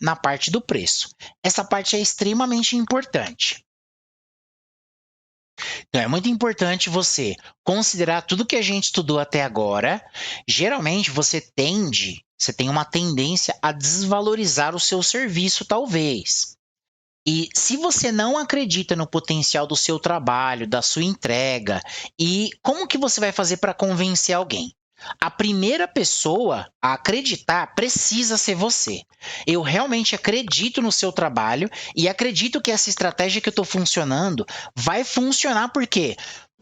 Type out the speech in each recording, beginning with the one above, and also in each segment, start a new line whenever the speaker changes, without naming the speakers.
na parte do preço. Essa parte é extremamente importante. Então, é muito importante você considerar tudo que a gente estudou até agora. Geralmente, você tem uma tendência a desvalorizar o seu serviço, talvez. E se você não acredita no potencial do seu trabalho, da sua entrega, e como que você vai fazer para convencer alguém? A primeira pessoa a acreditar precisa ser você. Eu realmente acredito no seu trabalho e acredito que essa estratégia que eu estou funcionando vai funcionar porque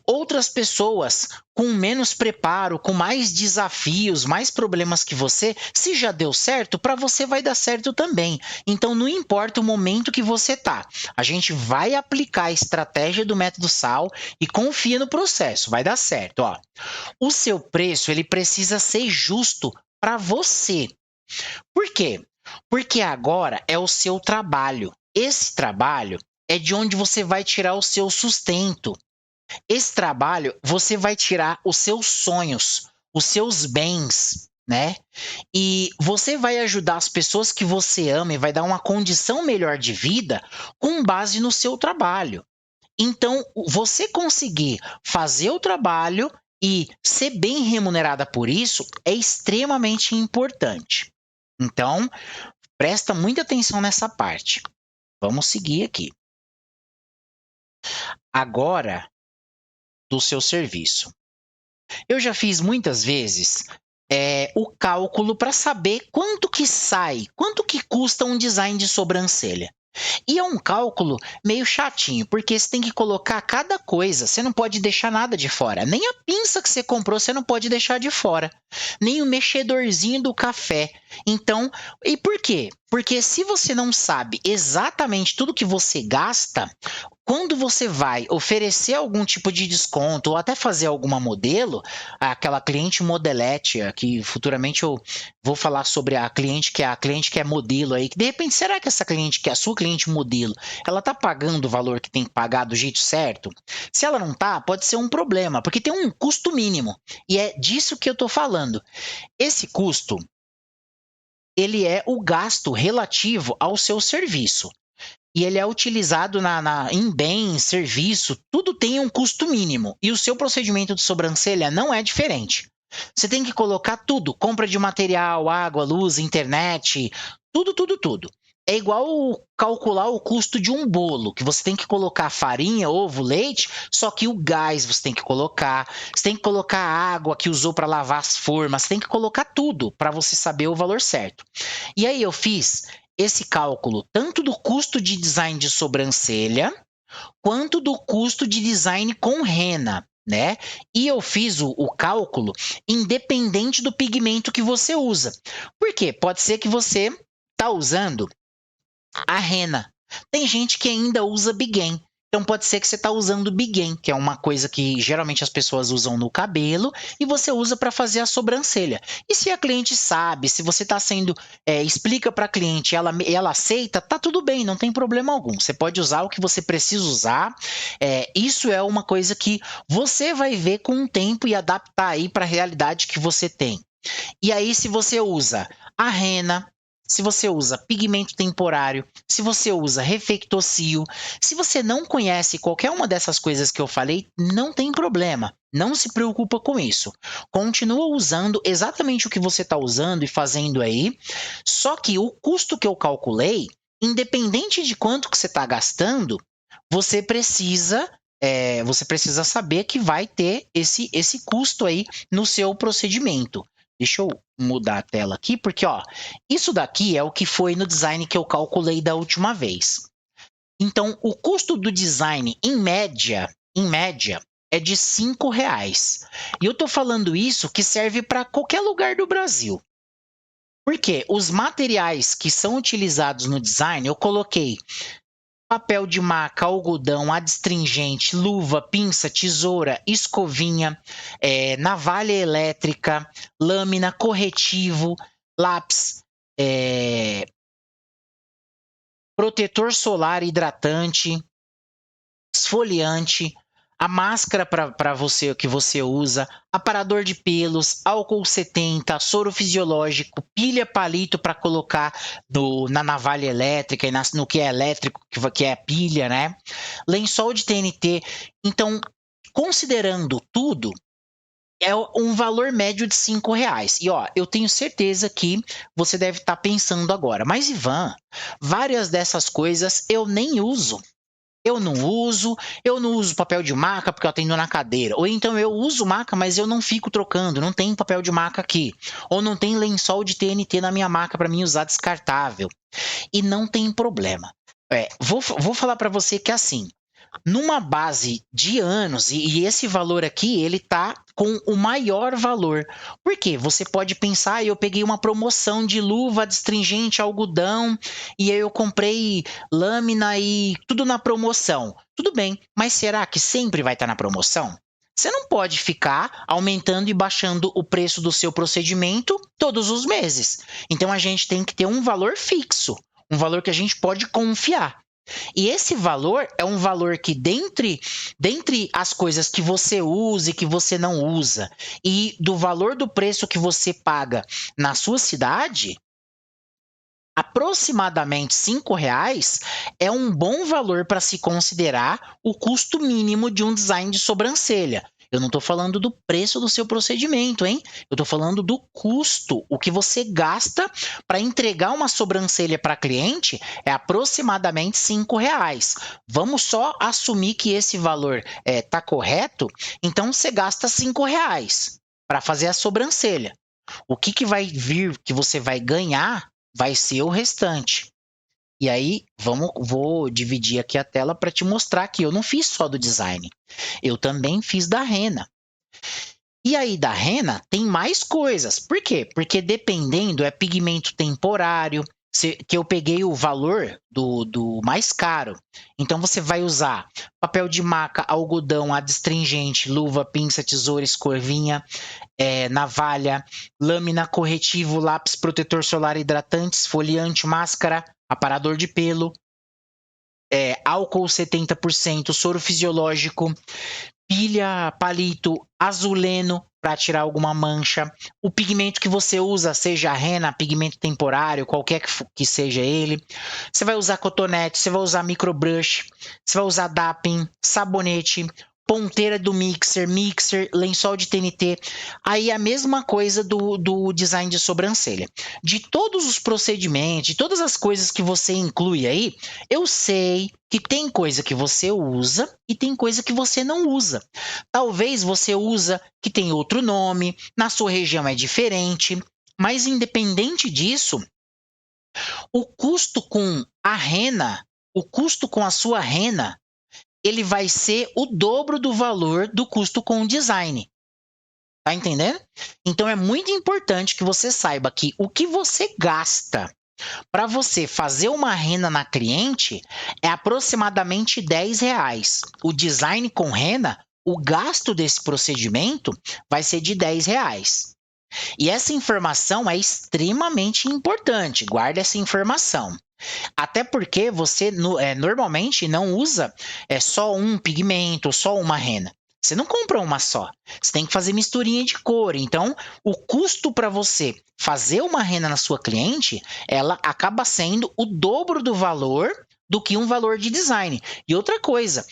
outras pessoas com menos preparo, com mais desafios, mais problemas que você, se já deu certo, para você vai dar certo também. Então não importa o momento que você tá, a gente vai aplicar a estratégia do método SAL e confia no processo, vai dar certo, ó. O seu preço, ele precisa ser justo para você. Por quê? Porque agora é o seu trabalho. Esse trabalho é de onde você vai tirar o seu sustento. Esse trabalho, você vai tirar os seus sonhos, os seus bens, né? E você vai ajudar as pessoas que você ama e vai dar uma condição melhor de vida com base no seu trabalho. Então, você conseguir fazer o trabalho e ser bem remunerada por isso é extremamente importante. Então, presta muita atenção nessa parte. Vamos seguir aqui. Agora, do seu serviço. Eu já fiz muitas vezes o cálculo para saber quanto que sai, quanto que custa um design de sobrancelha. E é um cálculo meio chatinho, porque você tem que colocar cada coisa, você não pode deixar nada de fora. Nem a pinça que você comprou, você não pode deixar de fora. Nem o mexedorzinho do café. Então, e por quê? Porque se você não sabe exatamente tudo que você gasta, quando você vai oferecer algum tipo de desconto ou até fazer alguma modelo, aquela cliente modelete, que futuramente eu vou falar sobre a cliente que é modelo aí, que de repente será que essa cliente que é a sua cliente modelo, ela tá pagando o valor que tem que pagar do jeito certo? Se ela não tá, pode ser um problema, porque tem um custo mínimo. E é disso que eu tô falando. Esse custo, ele é o gasto relativo ao seu serviço. E ele é utilizado em bens, serviço, tudo tem um custo mínimo. E o seu procedimento de sobrancelha não é diferente. Você tem que colocar tudo: compra de material, água, luz, internet, tudo, tudo, tudo. É igual calcular o custo de um bolo, que você tem que colocar farinha, ovo, leite, só que o gás você tem que colocar, você tem que colocar a água que usou para lavar as formas, você tem que colocar tudo para você saber o valor certo. E aí eu fiz esse cálculo tanto do custo de design de sobrancelha quanto do custo de design com rena, né? E eu fiz o cálculo independente do pigmento que você usa. Por quê? Pode ser que você está usando a rena. Tem gente que ainda usa Biguen. Então pode ser que você está usando Biguen, que é uma coisa que geralmente as pessoas usam no cabelo e você usa para fazer a sobrancelha. E se a cliente sabe, se você está sendo explica para a cliente, ela aceita, tá tudo bem, não tem problema algum. Você pode usar o que você precisa usar. Isso é uma coisa que você vai ver com o tempo e adaptar aí para a realidade que você tem. E aí, se você usa a rena, se você usa pigmento temporário, se você usa reflectocil, se você não conhece qualquer uma dessas coisas que eu falei, não tem problema. Não se preocupa com isso. Continua usando exatamente o que você está usando e fazendo aí. Só que o custo que eu calculei, independente de quanto que você está gastando, você precisa você precisa saber que vai ter esse custo aí no seu procedimento. Deixa eu mudar a tela aqui, porque ó, isso daqui é o que foi no design que eu calculei da última vez. Então, o custo do design, em média, é de R$ 5. E eu tô falando isso que serve para qualquer lugar do Brasil. Porque os materiais que são utilizados no design, eu coloquei papel de maca, algodão, adstringente, luva, pinça, tesoura, escovinha, navalha elétrica, lâmina, corretivo, lápis, protetor solar hidratante, esfoliante, a máscara para você que você usa, aparador de pelos, álcool 70, soro fisiológico, pilha palito para colocar na navalha elétrica e no que é elétrico, que é pilha, né? Lençol de TNT. Então, considerando tudo, é um valor médio de R$ 5. E ó, eu tenho certeza que você deve estar pensando agora, mas Ivan, várias dessas coisas eu nem uso. Eu não uso papel de maca porque eu atendo na cadeira. Ou então eu uso maca, mas eu não fico trocando, não tem papel de maca aqui. Ou não tem lençol de TNT na minha maca para mim usar descartável. E não tem problema. Vou falar para você que é assim, numa base de anos, e esse valor aqui, ele tá com o maior valor. Por quê? Você pode pensar, eu peguei uma promoção de luva, astringente, algodão, e aí eu comprei lâmina e tudo na promoção. Tudo bem, mas será que sempre vai estar na promoção? Você não pode ficar aumentando e baixando o preço do seu procedimento todos os meses. Então a gente tem que ter um valor fixo, um valor que a gente pode confiar. E esse valor é um valor que, dentre as coisas que você usa e que você não usa, e do valor do preço que você paga na sua cidade, aproximadamente R$ 5 é um bom valor para se considerar o custo mínimo de um design de sobrancelha. Eu não estou falando do preço do seu procedimento, hein? Eu estou falando do custo. O que você gasta para entregar uma sobrancelha para cliente é aproximadamente R$ 5. Vamos só assumir que esse valor está correto? Então você gasta R$ 5 para fazer a sobrancelha. O que vai vir, que você vai ganhar, vai ser o restante. E aí, vou dividir aqui a tela para te mostrar que eu não fiz só do design. Eu também fiz da rena. E aí, da rena, tem mais coisas. Por quê? Porque dependendo, é pigmento temporário, que eu peguei o valor do mais caro. Então, você vai usar papel de maca, algodão, adstringente, luva, pinça, tesoura, escovinha, navalha, lâmina, corretivo, lápis, protetor solar, hidratante, esfoliante, máscara, aparador de pelo, álcool 70%, soro fisiológico, pilha, palito, azuleno para tirar alguma mancha, o pigmento que você usa, seja a rena, pigmento temporário, qualquer que seja ele. Você vai usar cotonete, você vai usar microbrush, você vai usar dapping, sabonete, ponteira do mixer, lençol de TNT. Aí a mesma coisa do design de sobrancelha. De todos os procedimentos, de todas as coisas que você inclui aí, eu sei que tem coisa que você usa e tem coisa que você não usa. Talvez você usa que tem outro nome, na sua região é diferente, mas independente disso, o custo com a rena, o custo com a sua rena, ele vai ser o dobro do valor do custo com o design. Tá entendendo? Então é muito importante que você saiba que o que você gasta para você fazer uma rena na cliente é aproximadamente R$ 10. O design com rena, o gasto desse procedimento vai ser de R$ 10. E essa informação é extremamente importante. Guarde essa informação. Até porque você normalmente não usa só um pigmento, só uma rena. Você não compra uma só. Você tem que fazer misturinha de cor. Então, o custo para você fazer uma rena na sua cliente, ela acaba sendo o dobro do valor do que um valor de design. E outra coisa,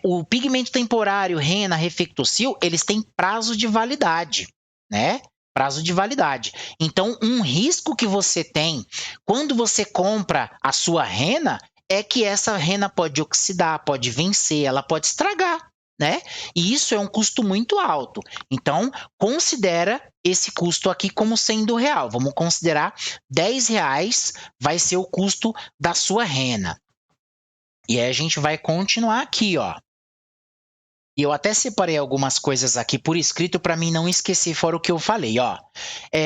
o pigmento temporário, rena, Reflectocil, eles têm prazo de validade, né? Prazo de validade. Então, um risco que você tem quando você compra a sua rena é que essa rena pode oxidar, pode vencer, ela pode estragar, né? E isso é um custo muito alto. Então, considera esse custo aqui como sendo real. Vamos considerar R$ 10 vai ser o custo da sua rena. E aí a gente vai continuar aqui, ó. E eu até separei algumas coisas aqui por escrito para mim não esquecer fora o que eu falei, ó.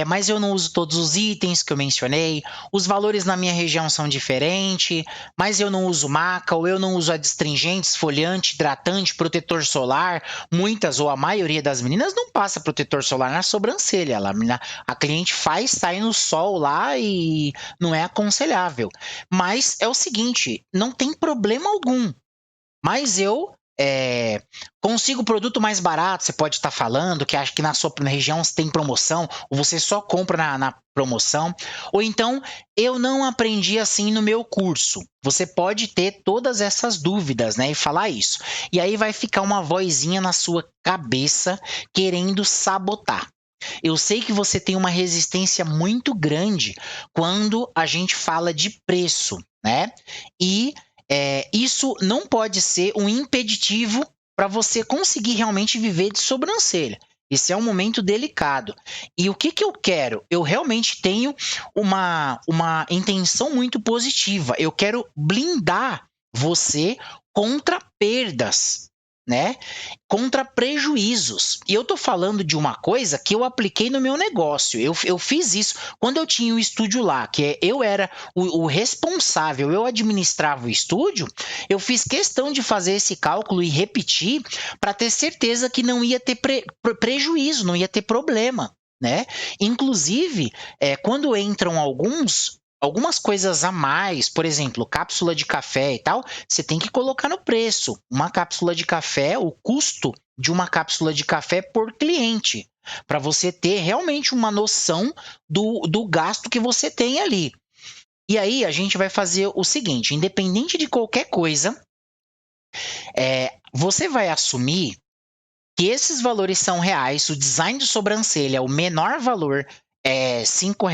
Mas eu não uso todos os itens que eu mencionei, os valores na minha região são diferentes, mas eu não uso maca, ou eu não uso adstringente, esfoliante, hidratante, protetor solar. Muitas ou a maioria das meninas não passa protetor solar na sobrancelha. A cliente faz, sai no sol lá e não é aconselhável. Mas é o seguinte, não tem problema algum. Mas eu consigo produto mais barato, você pode estar falando, que acha que na sua região tem promoção, ou você só compra na promoção, ou então, eu não aprendi assim no meu curso. Você pode ter todas essas dúvidas, né, e falar isso. E aí vai ficar uma vozinha na sua cabeça querendo sabotar. Eu sei que você tem uma resistência muito grande quando a gente fala de preço, né? E isso não pode ser um impeditivo para você conseguir realmente viver de sobrancelha. Esse é um momento delicado. E o que, que eu quero? Eu realmente tenho uma intenção muito positiva. Eu quero blindar você contra perdas, né? Contra prejuízos. E eu tô falando de uma coisa que eu apliquei no meu negócio. Eu fiz isso quando eu tinha o estúdio lá, eu era o responsável, eu administrava o estúdio. Eu fiz questão de fazer esse cálculo e repetir para ter certeza que não ia ter prejuízo, não ia ter problema, né? Inclusive, quando entram algumas coisas a mais, por exemplo, cápsula de café e tal, você tem que colocar no preço. Uma cápsula de café, o custo de uma cápsula de café por cliente, para você ter realmente uma noção do gasto que você tem ali. E aí a gente vai fazer o seguinte, independente de qualquer coisa, você vai assumir que esses valores são reais, o design de sobrancelha, o menor valor é R$ 5,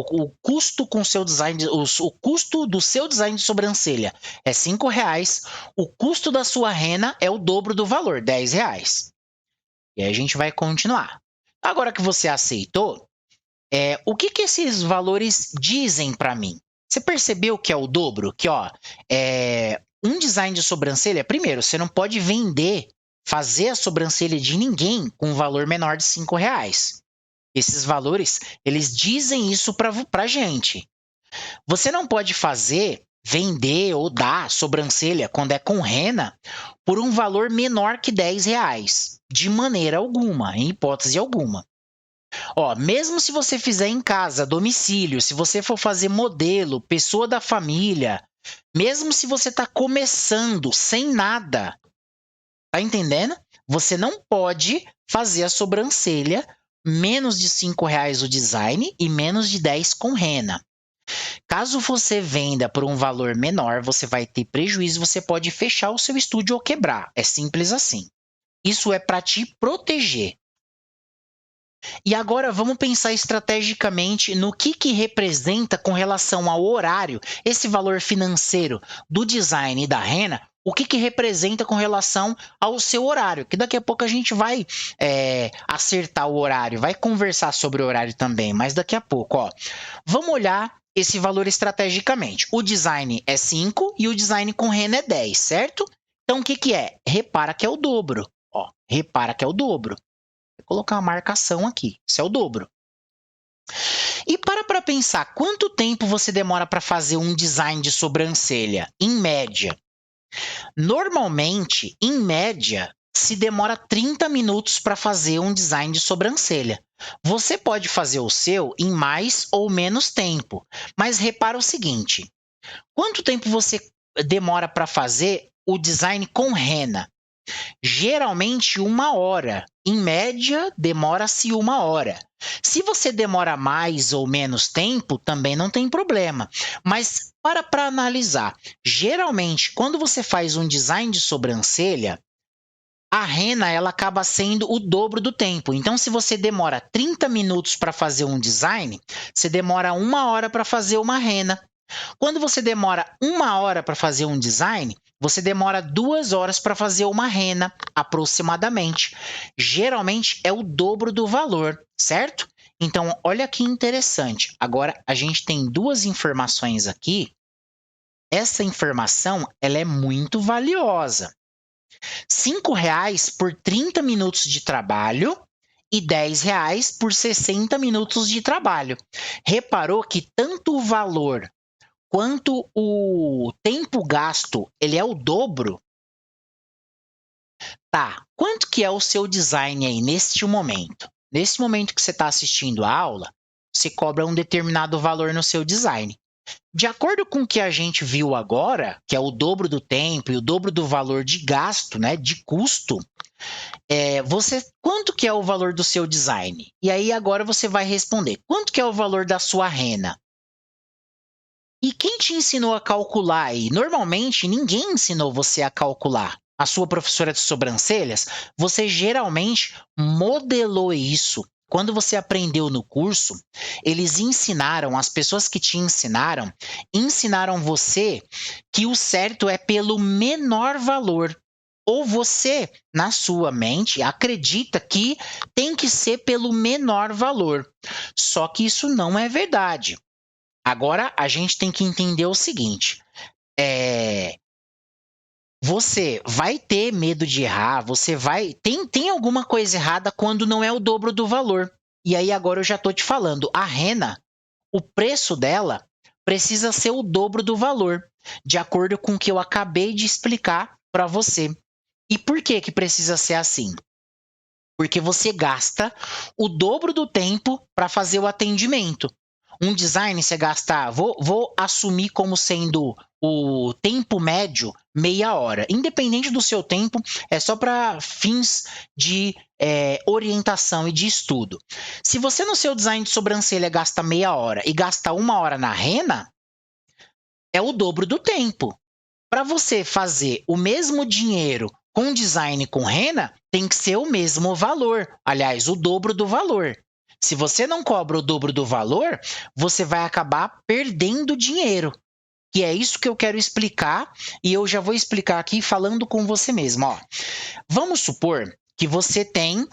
o custo com seu design, o custo do seu design de sobrancelha é R$ 5, o custo da sua rena é o dobro do valor, R$ 10. E aí a gente vai continuar. Agora que você aceitou, o que esses valores dizem para mim? Você percebeu que é o dobro? Que, um design de sobrancelha, primeiro, você não pode fazer a sobrancelha de ninguém com um valor menor de R$ 5. Esses valores, eles dizem isso para gente. Você não pode vender ou dar sobrancelha quando é com rena por um valor menor que R$ 10, de maneira alguma, em hipótese alguma. Mesmo se você fizer em casa, domicílio, se você for fazer modelo, pessoa da família, mesmo se você está começando sem nada, tá entendendo? Você não pode fazer a sobrancelha menos de R$ 5 o design e menos de 10 com rena. Caso você venda por um valor menor, você vai ter prejuízo, você pode fechar o seu estúdio ou quebrar. É simples assim. Isso é para te proteger. E agora vamos pensar estrategicamente no que representa com relação ao horário, esse valor financeiro do design e da rena, o que representa com relação ao seu horário, que daqui a pouco a gente vai acertar o horário, vai conversar sobre o horário também, mas daqui a pouco, vamos olhar esse valor estrategicamente. O design é 5 e o design com rena é 10, certo? Então o que é? Repara que é o dobro. Repara que é o dobro. Vou colocar uma marcação aqui, isso é o dobro. E para pensar, quanto tempo você demora para fazer um design de sobrancelha, em média? Normalmente, em média, se demora 30 minutos para fazer um design de sobrancelha. Você pode fazer o seu em mais ou menos tempo, mas repara o seguinte, quanto tempo você demora para fazer o design com rena? Geralmente 1 hora. Em média, demora-se 1 hora. Se você demora mais ou menos tempo, também não tem problema. Mas para analisar, geralmente, quando você faz um design de sobrancelha, a rena ela acaba sendo o dobro do tempo. Então, se você demora 30 minutos para fazer um design, você demora 1 hora para fazer uma rena. Quando você demora 1 hora para fazer um design, você demora 2 horas para fazer uma rena, aproximadamente. Geralmente é o dobro do valor, certo? Então, olha que interessante. Agora, a gente tem duas informações aqui. Essa informação ela é muito valiosa. R$ 5 por 30 minutos de trabalho e R$ 10 por 60 minutos de trabalho. Reparou que tanto o valor quanto o tempo gasto, ele é o dobro? Tá, quanto que é o seu design aí neste momento? Nesse momento que você está assistindo a aula, você cobra um determinado valor no seu design. De acordo com o que a gente viu agora, que é o dobro do tempo e o dobro do valor de gasto, né, de custo, quanto que é o valor do seu design? E aí agora você vai responder, quanto que é o valor da sua rena? E quem te ensinou a calcular aí? Normalmente, ninguém ensinou você a calcular. A sua professora de sobrancelhas, você geralmente modelou isso. Quando você aprendeu no curso, eles ensinaram, as pessoas que te ensinaram você que o certo é pelo menor valor. Ou você, na sua mente, acredita que tem que ser pelo menor valor. Só que isso não é verdade. Agora a gente tem que entender o seguinte: você vai ter medo de errar, você vai. Tem alguma coisa errada quando não é o dobro do valor. E aí agora eu já estou te falando, a rena, o preço dela precisa ser o dobro do valor, de acordo com o que eu acabei de explicar para você. E por que que precisa ser assim? Porque você gasta o dobro do tempo para fazer o atendimento. Um design você gasta, vou assumir como sendo o tempo médio meia hora. Independente do seu tempo, é só para fins de orientação e de estudo. Se você no seu design de sobrancelha gasta meia hora e gasta uma hora na rena, é o dobro do tempo. Para você fazer o mesmo dinheiro com design com rena, tem que ser o mesmo valor. Aliás, o dobro do valor. Se você não cobra o dobro do valor, você vai acabar perdendo dinheiro. E é isso que eu quero explicar, e eu já vou explicar aqui falando com você mesmo. Ó, vamos supor que você tem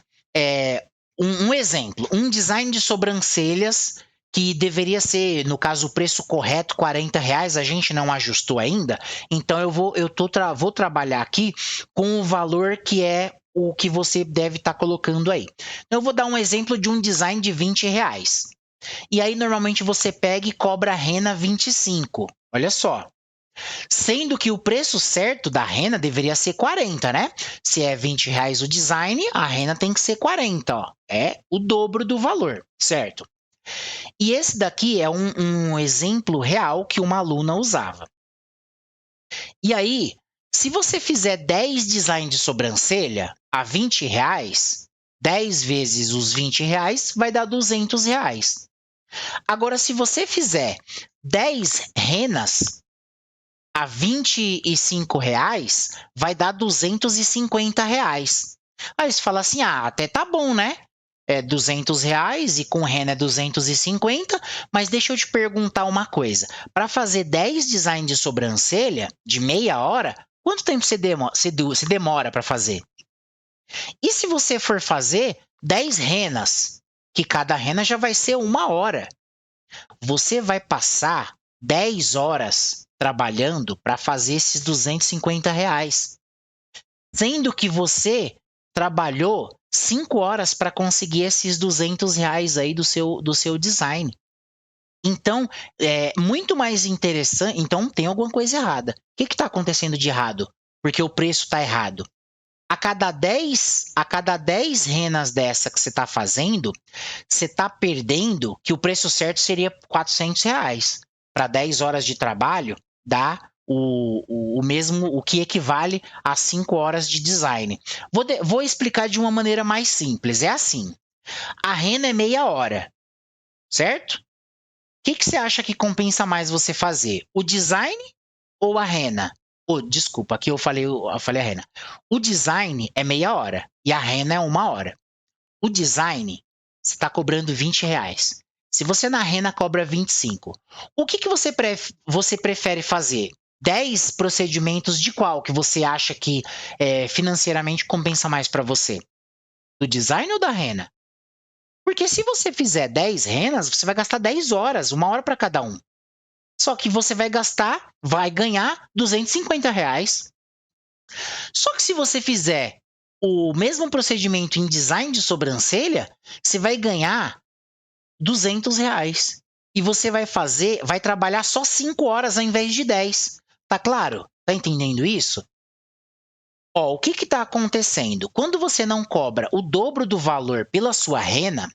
um exemplo, um design de sobrancelhas que deveria ser, no caso, o preço correto, R$ 40, a gente não ajustou ainda, então vou trabalhar aqui com o valor que é o que você deve estar colocando aí. Então, eu vou dar um exemplo de um design de R$ 20. E aí, normalmente, você pega e cobra a rena 25. Olha só. Sendo que o preço certo da rena deveria ser 40, né? Se é R$ 20 o design, a rena tem que ser 40, ó. É o dobro do valor, certo? E esse daqui é um exemplo real que uma aluna usava. E aí, se você fizer 10 designs de sobrancelha a R$ 20, 10 vezes os R$ 20 vai dar R$ 200. Agora, se você fizer 10 renas a R$ 25, vai dar R$ 250. Aí você fala assim, até tá bom, né? É R$ 200 e com rena é 250, mas deixa eu te perguntar uma coisa. Para fazer 10 designs de sobrancelha de meia hora, quanto tempo você demora para fazer? E se você for fazer 10 renas, que cada rena já vai ser uma hora, você vai passar 10 horas trabalhando para fazer esses R$ 250, sendo que você trabalhou 5 horas para conseguir esses R$ 200 aí do seu design. Então, é muito mais interessante. Então, tem alguma coisa errada. O que está acontecendo de errado? Porque o preço está errado. A cada 10 renas dessa que você está fazendo, você está perdendo, que o preço certo seria R$ 400. Para 10 horas de trabalho, dá o mesmo, o que equivale a 5 horas de design. Vou explicar de uma maneira mais simples. É assim, a rena é meia hora, certo? O que você acha que compensa mais você fazer? O design ou a rena? Oh, desculpa, aqui eu falei a rena. O design é meia hora e a rena é uma hora. O design, você está cobrando R$ 20. Se você na rena cobra 25, o que você prefere fazer? 10 procedimentos de qual que você acha que financeiramente compensa mais para você? Do design ou da rena? Porque se você fizer 10 renas, você vai gastar 10 horas, uma hora para cada um. Só que você vai ganhar R$ 250. Só que se você fizer o mesmo procedimento em design de sobrancelha, você vai ganhar R$ 200. E você vai trabalhar só 5 horas ao invés de 10. Tá claro? Tá entendendo isso? Ó, o que está acontecendo? Quando você não cobra o dobro do valor pela sua rena,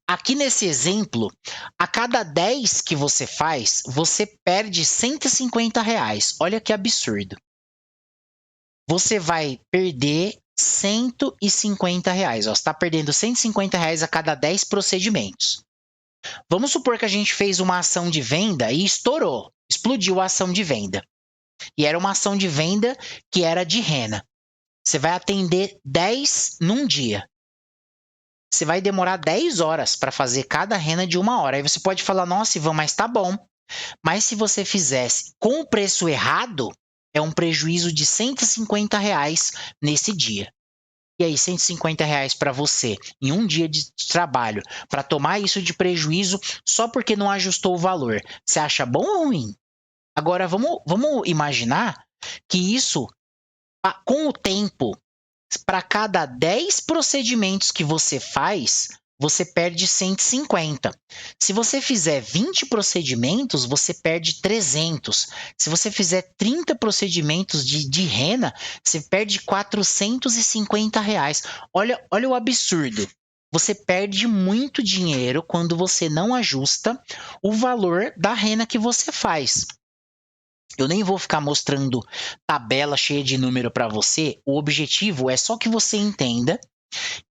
Aqui nesse exemplo, a cada 10 que você faz, você perde R$ 150. Olha que absurdo. Você vai perder R$ 150. Ó, você está perdendo R$ 150 a cada 10 procedimentos. Vamos supor que a gente fez uma ação de venda e estourou, explodiu a ação de venda. E era uma ação de venda que era de rena. Você vai atender 10 num dia. Você vai demorar 10 horas para fazer cada rena de 1 hora. Aí você pode falar, nossa, Ivan, mas tá bom. Mas se você fizesse com o preço errado, é um prejuízo de R$ 150 nesse dia. E aí, R$ 150 para você em um dia de trabalho, para tomar isso de prejuízo só porque não ajustou o valor. Você acha bom ou ruim? Agora, vamos imaginar que isso, com o tempo, para cada 10 procedimentos que você faz, você perde 150. Se você fizer 20 procedimentos, você perde 300. Se você fizer 30 procedimentos de rena, você perde R$ 450. Olha o absurdo. Você perde muito dinheiro quando você não ajusta o valor da rena que você faz. Eu nem vou ficar mostrando tabela cheia de número para você. O objetivo é só que você entenda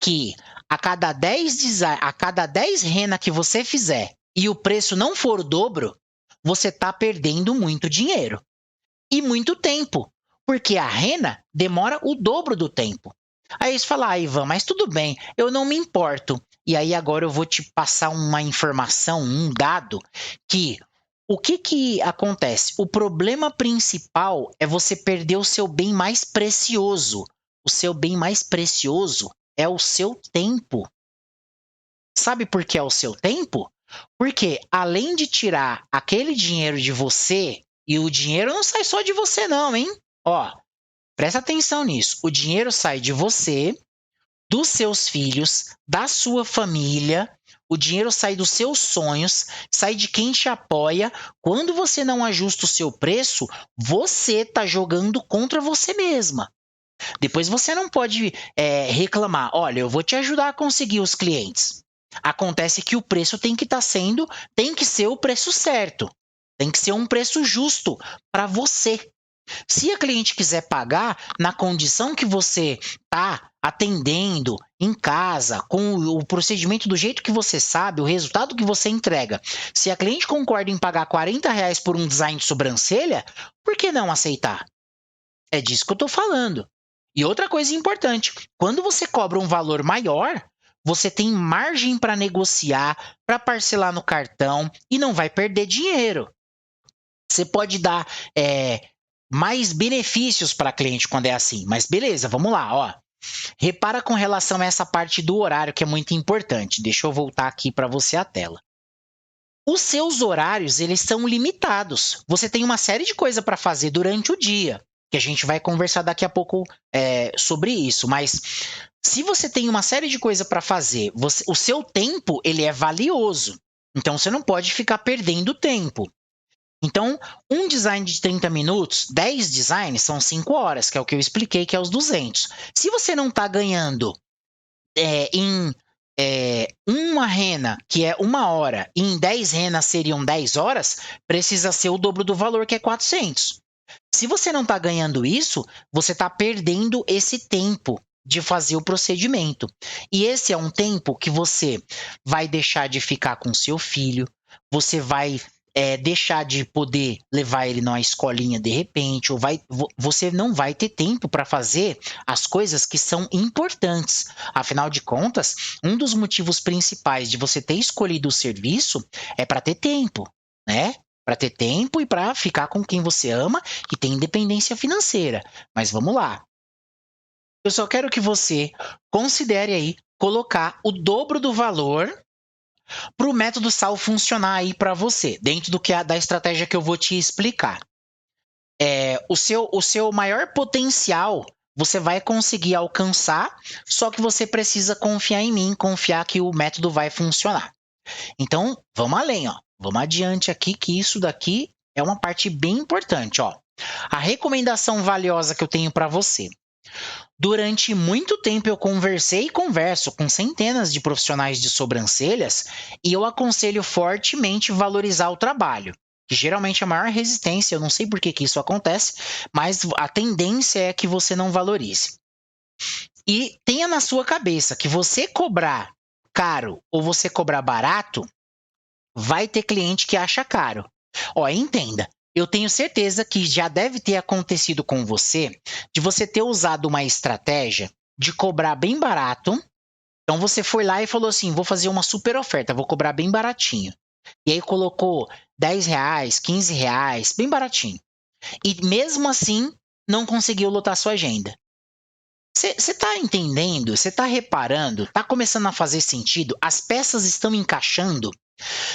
que a cada 10 rena que você fizer e o preço não for o dobro, você está perdendo muito dinheiro e muito tempo, porque a rena demora o dobro do tempo. Aí você fala, Ivan, mas tudo bem, eu não me importo. E aí agora eu vou te passar uma informação, um dado, que o que acontece? O problema principal é você perder o seu bem mais precioso. O seu bem mais precioso é o seu tempo. Sabe por que é o seu tempo? Porque além de tirar aquele dinheiro de você, e o dinheiro não sai só de você não, hein? Ó, presta atenção nisso. O dinheiro sai de você, dos seus filhos, da sua família, o dinheiro sai dos seus sonhos, sai de quem te apoia. Quando você não ajusta o seu preço, você está jogando contra você mesma. Depois você não pode reclamar, olha, eu vou te ajudar a conseguir os clientes. Acontece que o preço tem que ser o preço certo. Tem que ser um preço justo para você. Se a cliente quiser pagar na condição que você está atendendo em casa, com o procedimento do jeito que você sabe, o resultado que você entrega, se a cliente concorda em pagar R$ 40 por um design de sobrancelha, por que não aceitar? É disso que eu estou falando. E outra coisa importante, quando você cobra um valor maior, você tem margem para negociar, para parcelar no cartão e não vai perder dinheiro. Você pode dar mais benefícios para a cliente quando é assim. Mas beleza, vamos lá, ó. Repara com relação a essa parte do horário que é muito importante. Deixa eu voltar aqui para você a tela. Os seus horários, eles são limitados. Você tem uma série de coisas para fazer durante o dia, que a gente vai conversar daqui a pouco sobre isso. Mas se você tem uma série de coisas para fazer, o seu tempo ele é valioso. Então, você não pode ficar perdendo tempo. Então, um design de 30 minutos, 10 designs são 5 horas, que é o que eu expliquei, que é os 200. Se você não está ganhando em uma rena, que é 1 hora, e em 10 renas seriam 10 horas, precisa ser o dobro do valor, que é 400. Se você não está ganhando isso, você está perdendo esse tempo de fazer o procedimento. E esse é um tempo que você vai deixar de ficar com seu filho, você vai deixar de poder levar ele numa escolinha de repente, ou você não vai ter tempo para fazer as coisas que são importantes. Afinal de contas, um dos motivos principais de você ter escolhido o serviço é para ter tempo, né? Para ter tempo e para ficar com quem você ama e ter independência financeira. Mas vamos lá. Eu só quero que você considere aí colocar o dobro do valor para o método SAL funcionar aí para você, dentro da estratégia que eu vou te explicar. O seu maior potencial você vai conseguir alcançar, só que você precisa confiar em mim, confiar que o método vai funcionar. Então, vamos além, ó. Vamos adiante aqui, que isso daqui é uma parte bem importante, ó. A recomendação valiosa que eu tenho para você. Durante muito tempo eu conversei e converso com centenas de profissionais de sobrancelhas e eu aconselho fortemente valorizar o trabalho. Que geralmente a maior resistência, eu não sei por que que isso acontece, mas a tendência é que você não valorize. E tenha na sua cabeça que você cobrar caro ou você cobrar barato, vai ter cliente que acha caro. Ó, entenda, eu tenho certeza que já deve ter acontecido com você de você ter usado uma estratégia de cobrar bem barato. Então você foi lá e falou assim: vou fazer uma super oferta, vou cobrar bem baratinho. E aí colocou R$ 10, R$ 15, bem baratinho. E mesmo assim, não conseguiu lotar sua agenda. Você está entendendo? Você está reparando? Está começando a fazer sentido? As peças estão encaixando?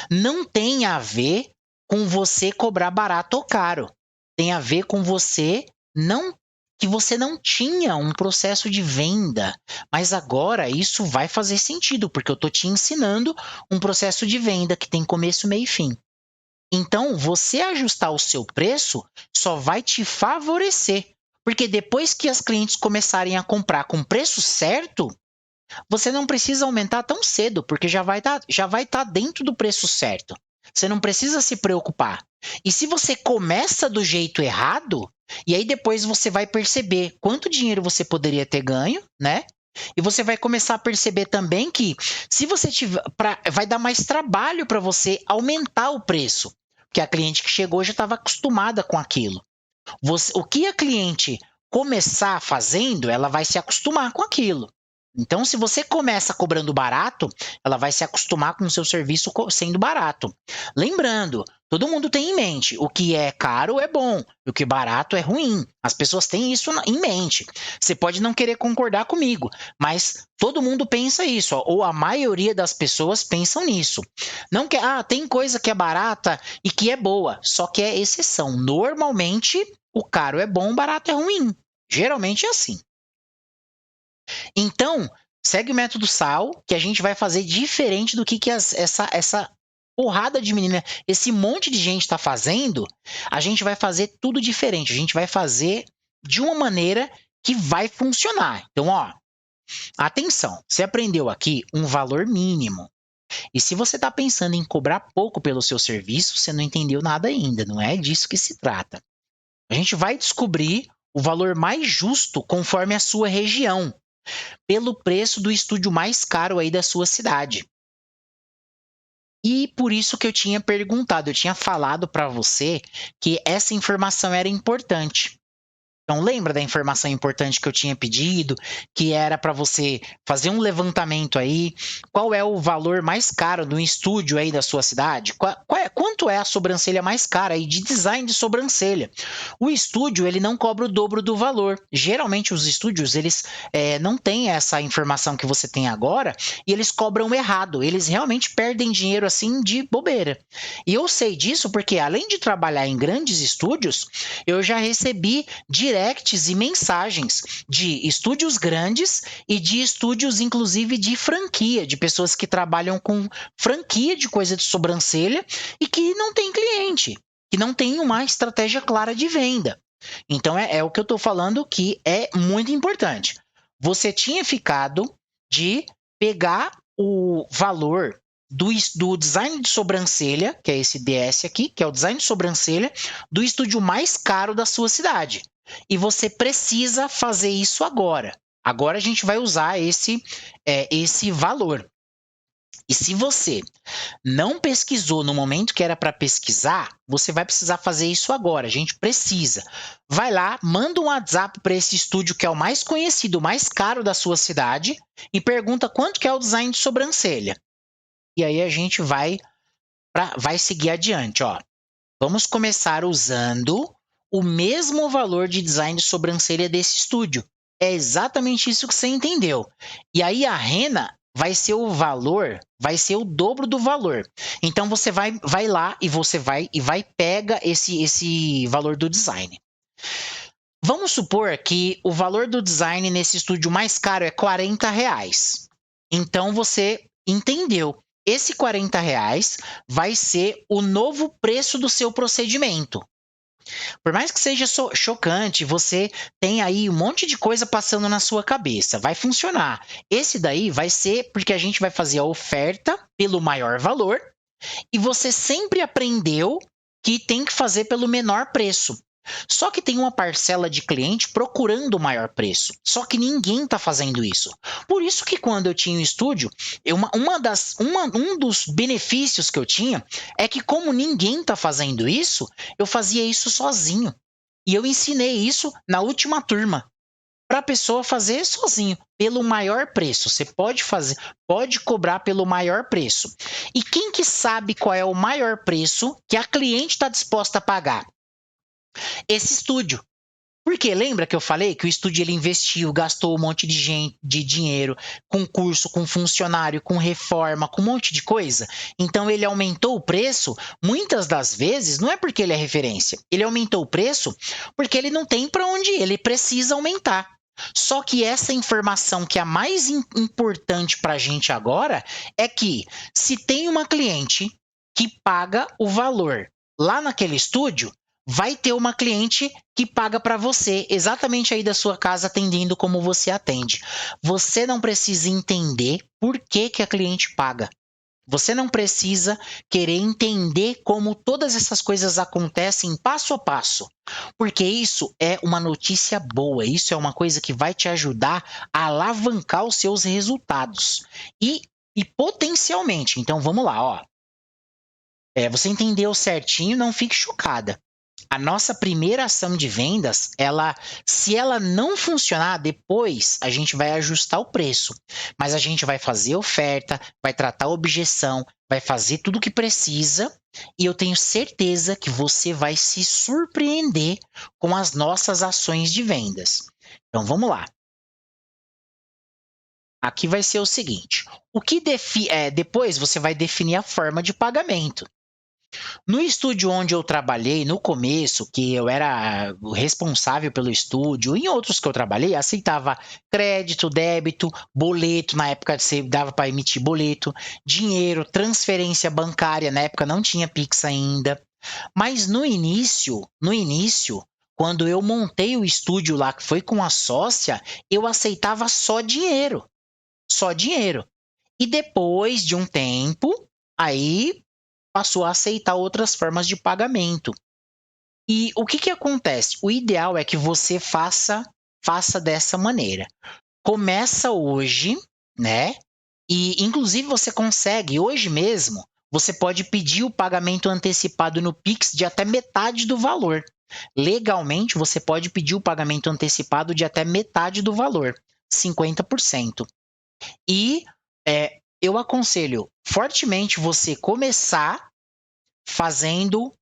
Não tem a ver com você cobrar barato ou caro. Tem a ver com você não que você não tinha um processo de venda, mas agora isso vai fazer sentido, porque eu estou te ensinando um processo de venda que tem começo, meio e fim. Então, você ajustar o seu preço só vai te favorecer, porque depois que as clientes começarem a comprar com preço certo, você não precisa aumentar tão cedo, porque já vai tá dentro do preço certo. Você não precisa se preocupar. E se você começa do jeito errado, e aí depois você vai perceber quanto dinheiro você poderia ter ganho, né? E você vai começar a perceber também que se você tiver, vai dar mais trabalho para você aumentar o preço, porque a cliente que chegou já estava acostumada com aquilo. O que a cliente começar fazendo, ela vai se acostumar com aquilo. Então, se você começa cobrando barato, ela vai se acostumar com o seu serviço sendo barato. Lembrando, todo mundo tem em mente, o que é caro é bom, o que é barato é ruim. As pessoas têm isso em mente. Você pode não querer concordar comigo, mas todo mundo pensa isso, ó, ou a maioria das pessoas pensam nisso. Não que, tem coisa que é barata e que é boa, só que é exceção. Normalmente, o caro é bom, o barato é ruim. Geralmente é assim. Então, segue o método SAL, que a gente vai fazer diferente do que essa porrada de menina, esse monte de gente está fazendo. A gente vai fazer tudo diferente. A gente vai fazer de uma maneira que vai funcionar. Então, ó, atenção, você aprendeu aqui um valor mínimo. E se você está pensando em cobrar pouco pelo seu serviço, você não entendeu nada ainda. Não é disso que se trata. A gente vai descobrir o valor mais justo conforme a sua região, pelo preço do estúdio mais caro aí da sua cidade. E por isso que eu tinha perguntado, eu tinha falado para você que essa informação era importante. Então, lembra da informação importante que eu tinha pedido, que era para você fazer um levantamento aí, qual é o valor mais caro do estúdio aí da sua cidade? Quanto é a sobrancelha mais cara aí de design de sobrancelha? O estúdio, ele não cobra o dobro do valor. Geralmente, os estúdios, eles não têm essa informação que você tem agora e eles cobram errado. Eles realmente perdem dinheiro assim de bobeira. E eu sei disso porque, além de trabalhar em grandes estúdios, eu já recebi directs e mensagens de estúdios grandes e de estúdios, inclusive, de franquia, de pessoas que trabalham com franquia de coisa de sobrancelha e que não tem cliente, que não tem uma estratégia clara de venda. Então, é o que eu estou falando que é muito importante. Você tinha ficado de pegar o valor do design de sobrancelha, que é esse DS aqui, que é o design de sobrancelha, do estúdio mais caro da sua cidade. E você precisa fazer isso agora. Agora a gente vai usar esse valor. E se você não pesquisou no momento que era para pesquisar, você vai precisar fazer isso agora. A gente precisa. Vai lá, manda um WhatsApp para esse estúdio que é o mais conhecido, o mais caro da sua cidade e pergunta quanto que é o design de sobrancelha. E aí a gente vai seguir adiante, ó. Vamos começar usando o mesmo valor de design de sobrancelha desse estúdio. É exatamente isso que você entendeu. E aí a rena vai ser o valor, vai ser o dobro do valor. Então você vai lá e você vai pega esse valor do design. Vamos supor que o valor do design nesse estúdio mais caro é R$ 40. Então você entendeu. Esse R$ 40 vai ser o novo preço do seu procedimento. Por mais que seja chocante, você tem aí um monte de coisa passando na sua cabeça. Vai funcionar. Esse daí vai ser porque a gente vai fazer a oferta pelo maior valor e você sempre aprendeu que tem que fazer pelo menor preço. Só que tem uma parcela de cliente procurando o maior preço. Só que ninguém está fazendo isso. Por isso que quando eu tinha o estúdio, um dos benefícios que eu tinha é que como ninguém está fazendo isso, eu fazia isso sozinho. E eu ensinei isso na última turma para a pessoa fazer sozinho, pelo maior preço. Você pode fazer, pode cobrar pelo maior preço. E quem que sabe qual é o maior preço que a cliente está disposta a pagar? Esse estúdio. Porque lembra que eu falei que o estúdio ele investiu, gastou um monte de dinheiro com curso, com funcionário, com reforma, com um monte de coisa? Então ele aumentou o preço, muitas das vezes, não é porque ele é referência. Ele aumentou o preço porque ele não tem para onde ir, ele precisa aumentar. Só que essa informação que é a mais importante para a gente agora é que se tem uma cliente que paga o valor lá naquele estúdio, vai ter uma cliente que paga para você, exatamente aí da sua casa, atendendo como você atende. Você não precisa entender por que a cliente paga. Você não precisa querer entender como todas essas coisas acontecem passo a passo, porque isso é uma notícia boa, isso é uma coisa que vai te ajudar a alavancar os seus resultados. E potencialmente, então vamos lá, ó. Você entendeu certinho, não fique chocada. A nossa primeira ação de vendas, se ela não funcionar, depois a gente vai ajustar o preço. Mas a gente vai fazer oferta, vai tratar a objeção, vai fazer tudo o que precisa e eu tenho certeza que você vai se surpreender com as nossas ações de vendas. Então vamos lá. Aqui vai ser o seguinte: depois você vai definir a forma de pagamento. No estúdio onde eu trabalhei no começo, que eu era o responsável pelo estúdio, em outros que eu trabalhei, aceitava crédito, débito, boleto, na época você dava para emitir boleto, dinheiro, transferência bancária, na época não tinha Pix ainda. Mas no início, quando eu montei o estúdio lá, que foi com a sócia, eu aceitava só dinheiro. Só dinheiro. E depois de um tempo, aí passou a aceitar outras formas de pagamento. E o que acontece? O ideal é que você faça dessa maneira. Começa hoje, né? E inclusive você consegue hoje mesmo, você pode pedir o pagamento antecipado no Pix de até metade do valor. Legalmente, você pode pedir o pagamento antecipado de até metade do valor, 50%. E eu aconselho fortemente você começar fazendo,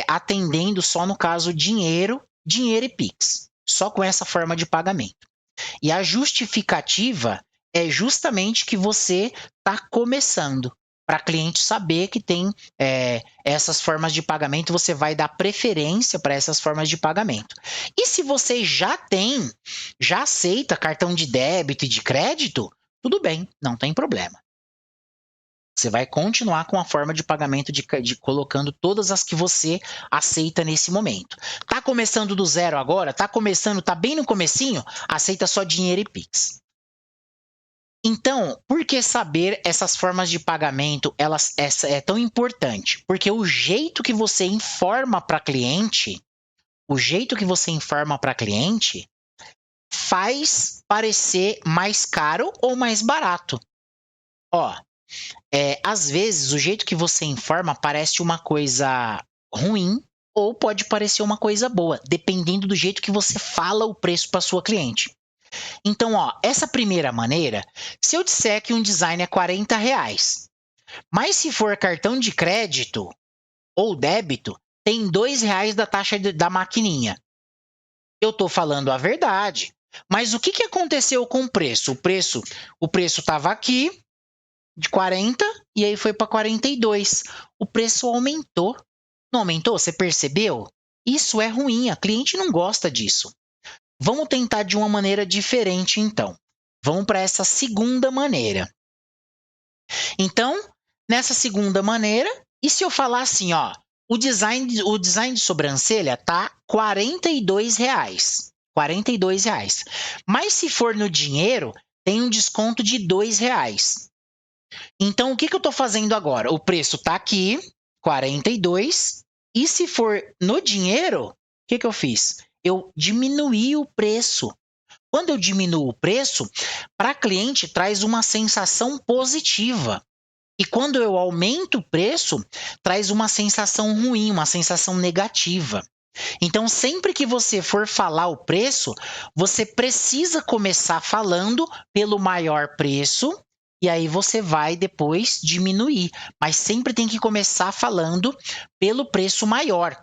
atendendo só no caso dinheiro e Pix, só com essa forma de pagamento. E a justificativa é justamente que você está começando, para cliente saber que tem essas formas de pagamento, você vai dar preferência para essas formas de pagamento. E se você já aceita cartão de débito e de crédito, tudo bem, não tem problema. Você vai continuar com a forma de pagamento de colocando todas as que você aceita nesse momento. Tá começando do zero agora? Tá bem no comecinho? Aceita só dinheiro e Pix. Então, por que saber essas formas de pagamento é tão importante? Porque o jeito que você informa para cliente, faz parecer mais caro ou mais barato. Ó, às vezes o jeito que você informa parece uma coisa ruim ou pode parecer uma coisa boa, dependendo do jeito que você fala o preço para sua cliente. Então, essa primeira maneira, se eu disser que um design é R$ 40, mas se for cartão de crédito ou débito, tem R$ 2 da taxa da maquininha. Eu estou falando a verdade. Mas o que aconteceu com o preço? O preço estava aqui, de 40, e aí foi para 42. O preço aumentou. Não aumentou? Você percebeu? Isso é ruim, a cliente não gosta disso. Vamos tentar de uma maneira diferente, então. Vamos para essa segunda maneira. Então, nessa segunda maneira, e se eu falar assim, o design de sobrancelha tá R$ 42. R$ 42. Mas se for no dinheiro, tem um desconto de R$ 2. Então, o que eu estou fazendo agora? O preço está aqui, 42. E se for no dinheiro, o que eu fiz? Eu diminuí o preço. Quando eu diminuo o preço, para a cliente traz uma sensação positiva. E quando eu aumento o preço, traz uma sensação ruim, uma sensação negativa. Então, sempre que você for falar o preço, você precisa começar falando pelo maior preço e aí você vai depois diminuir. Mas sempre tem que começar falando pelo preço maior.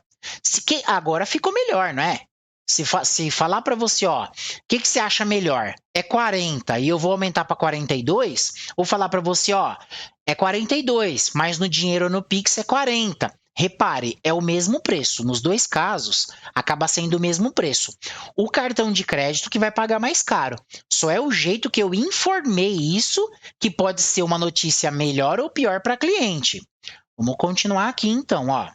Agora ficou melhor, não é? Se falar para você, ó, o que você acha melhor? É 40 e eu vou aumentar para 42, ou falar para você, ó, é 42, mas no dinheiro ou no Pix é 40. Repare, é o mesmo preço. Nos dois casos, acaba sendo o mesmo preço. O cartão de crédito que vai pagar mais caro. Só é o jeito que eu informei isso, que pode ser uma notícia melhor ou pior para cliente. Vamos continuar aqui então, ó.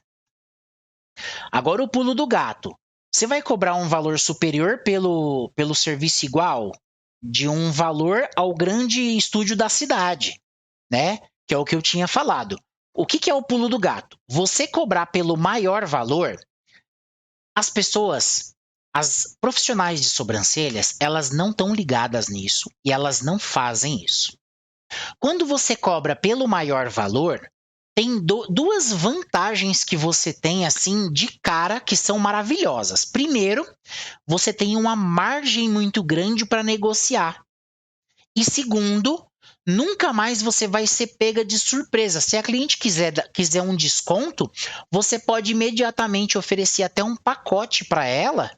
Agora o pulo do gato. Você vai cobrar um valor superior pelo serviço igual de um valor ao grande estúdio da cidade, né? Que é o que eu tinha falado. O que é o pulo do gato? Você cobrar pelo maior valor, as pessoas, as profissionais de sobrancelhas, elas não estão ligadas nisso e elas não fazem isso. Quando você cobra pelo maior valor, tem duas vantagens que você tem assim de cara que são maravilhosas. Primeiro, você tem uma margem muito grande para negociar. E segundo, nunca mais você vai ser pega de surpresa. Se a cliente quiser um desconto, você pode imediatamente oferecer até um pacote para ela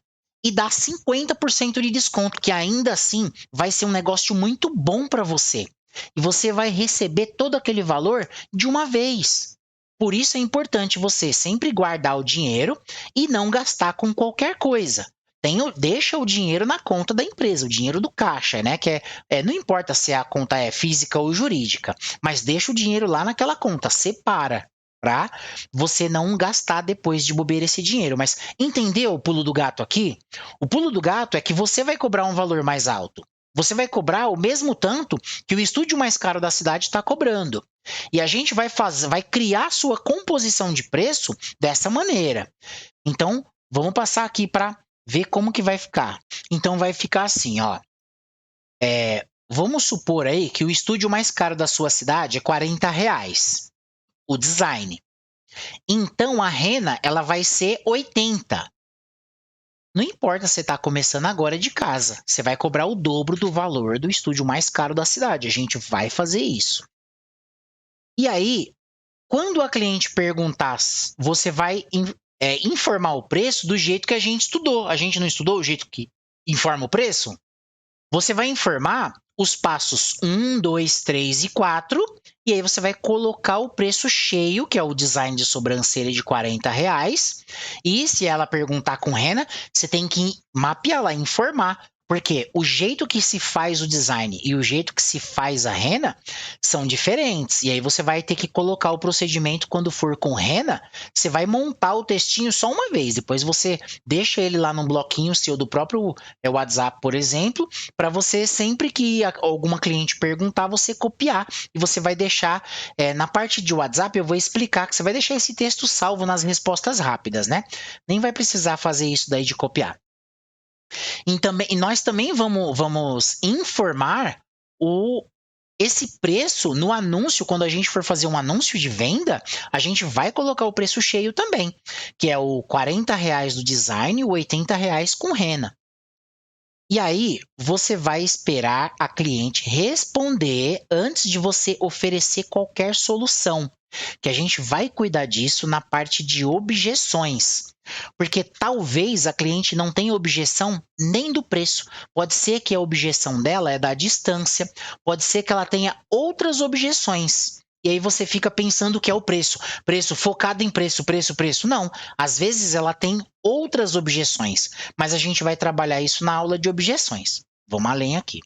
e dar 50% de desconto, que ainda assim vai ser um negócio muito bom para você. E você vai receber todo aquele valor de uma vez. Por isso é importante você sempre guardar o dinheiro e não gastar com qualquer coisa. Deixa o dinheiro na conta da empresa, o dinheiro do caixa, né? Não importa se a conta é física ou jurídica, mas deixa o dinheiro lá naquela conta, separa, para você não gastar depois de bobeira esse dinheiro. Mas entendeu o pulo do gato aqui? O pulo do gato é que você vai cobrar um valor mais alto. Você vai cobrar o mesmo tanto que o estúdio mais caro da cidade está cobrando. E a gente vai criar a sua composição de preço dessa maneira. Então, vamos passar aqui para ver como que vai ficar. Então, vai ficar assim, ó. Vamos supor aí que o estúdio mais caro da sua cidade é R$ 40, o design. Então, a rena, ela vai ser 80. Não importa se você está começando agora de casa. Você vai cobrar o dobro do valor do estúdio mais caro da cidade. A gente vai fazer isso. E aí, quando a cliente perguntar, você vai informar o preço do jeito que a gente estudou. A gente não estudou o jeito que informa o preço? Você vai informar os passos 1, 2, 3 e 4, e aí você vai colocar o preço cheio, que é o design de sobrancelha de R$ 40. E se ela perguntar com rena, você tem que mapear lá, informar. Porque o jeito que se faz o design e o jeito que se faz a rena são diferentes. E aí você vai ter que colocar o procedimento quando for com rena, você vai montar o textinho só uma vez. Depois você deixa ele lá num bloquinho seu do próprio WhatsApp, por exemplo, para você, sempre que alguma cliente perguntar, você copiar. E você vai deixar, na parte de WhatsApp, eu vou explicar que você vai deixar esse texto salvo nas respostas rápidas, né? Nem vai precisar fazer isso daí de copiar. E nós também vamos informar esse preço no anúncio. Quando a gente for fazer um anúncio de venda, a gente vai colocar o preço cheio também, que é o R$ 40 do design e o R$ 80 com rena. E aí, você vai esperar a cliente responder antes de você oferecer qualquer solução, que a gente vai cuidar disso na parte de objeções. Porque talvez a cliente não tenha objeção nem do preço. Pode ser que a objeção dela é da distância, pode ser que ela tenha outras objeções. E aí você fica pensando que é o preço. Preço focado em preço, preço, preço. Não. Às vezes ela tem outras objeções. Mas a gente vai trabalhar isso na aula de objeções. Vamos além aqui.